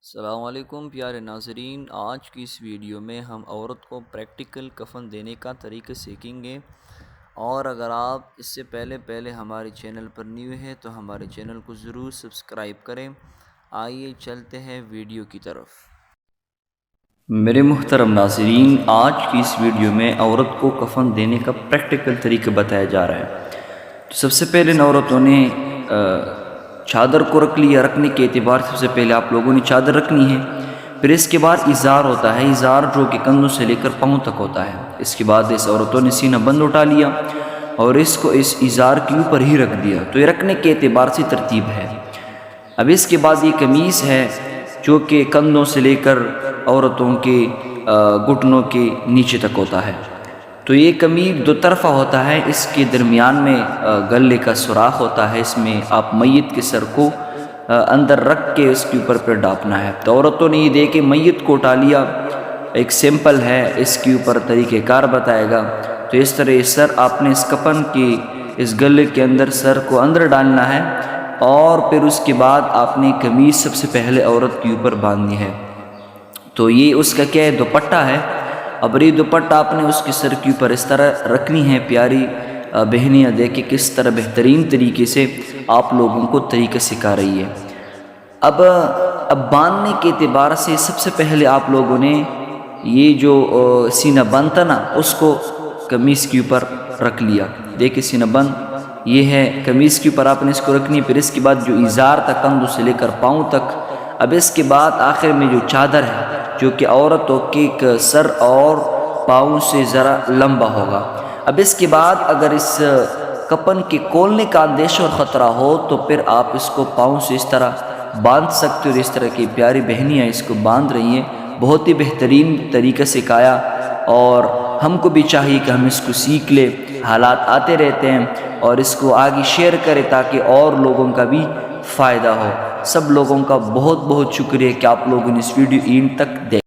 السلام علیکم پیارے ناظرین، آج کی اس ویڈیو میں ہم عورت کو پریکٹیکل کفن دینے کا طریقہ سیکھیں گے۔ اور اگر آپ اس سے پہلے ہمارے چینل پر نیو ہیں تو ہمارے چینل کو ضرور سبسکرائب کریں۔ آئیے چلتے ہیں ویڈیو کی طرف۔ میرے محترم ناظرین، آج کی اس ویڈیو میں عورت کو کفن دینے کا پریکٹیکل طریقہ بتایا جا رہا ہے۔ تو سب سے پہلے عورتوں نے چادر کو رکھ لیا۔ رکھنے کے اعتبار سے سب سے پہلے آپ لوگوں نے چادر رکھنی ہے۔ پھر اس کے بعد ازار ہوتا ہے، ازار جو کہ کندھوں سے لے کر پاؤں تک ہوتا ہے۔ اس کے بعد اس عورتوں نے سینہ بند اٹھا لیا اور اس کو اس ازار کے اوپر ہی رکھ دیا۔ تو یہ رکھنے کے اعتبار سے ترتیب ہے۔ اب اس کے بعد یہ قمیص ہے جو کہ کندھوں سے لے کر عورتوں کے گھٹنوں کے نیچے تک ہوتا ہے۔ تو یہ قمیص دو طرفہ ہوتا ہے، اس کے درمیان میں گلے کا سوراخ ہوتا ہے۔ اس میں آپ میت کے سر کو اندر رکھ کے اس کے اوپر پہ ڈاپنا ہے۔ تو عورتوں نے یہ دے کے میت کو اٹھا لیا۔ ایک سمپل ہے، اس کے اوپر طریقہ کار بتائے گا۔ تو اس طرح سر آپ نے اس کفن کے اس گلے کے اندر سر کو اندر ڈالنا ہے، اور پھر اس کے بعد آپ نے قمیص سب سے پہلے عورت کے اوپر باندھنی ہے۔ تو یہ اس کا کیا ہے، دوپٹہ ہے۔ اب یہ دوپٹہ آپ نے اس کے سر کے اوپر اس طرح رکھنی ہے۔ پیاری بہنیاں دیکھیں کس طرح بہترین طریقے سے آپ لوگوں کو طریقہ سکھا رہی ہے۔ اب باندھنے کے اعتبار سے سب سے پہلے آپ لوگوں نے یہ جو سینہ بند تھا نا، اس کو قمیص کے اوپر رکھ لیا۔ دیکھیں سینہ بند یہ ہے، قمیص کے اوپر آپ نے اس کو رکھنی۔ پھر اس کے بعد جو ازار تھا کندھوں سے لے کر پاؤں تک۔ اب اس کے بعد آخر میں جو چادر ہے جو کہ عورتوں کے سر اور پاؤں سے ذرا لمبا ہوگا۔ اب اس کے بعد اگر اس کفن کے کھولنے کا اندیشہ اور خطرہ ہو تو پھر آپ اس کو پاؤں سے اس طرح باندھ سکتے ہو۔ اس طرح کی پیاری بہنیاں اس کو باندھ رہی ہیں، بہت ہی بہترین طریقہ سکھایا، اور ہم کو بھی چاہیے کہ ہم اس کو سیکھ لیں۔ حالات آتے رہتے ہیں اور اس کو آگے شیئر کریں تاکہ اور لوگوں کا بھی فائدہ ہو۔ سب لوگوں کا بہت بہت شکریہ کہ آپ لوگوں نے اس ویڈیو اینڈ تک دیکھا۔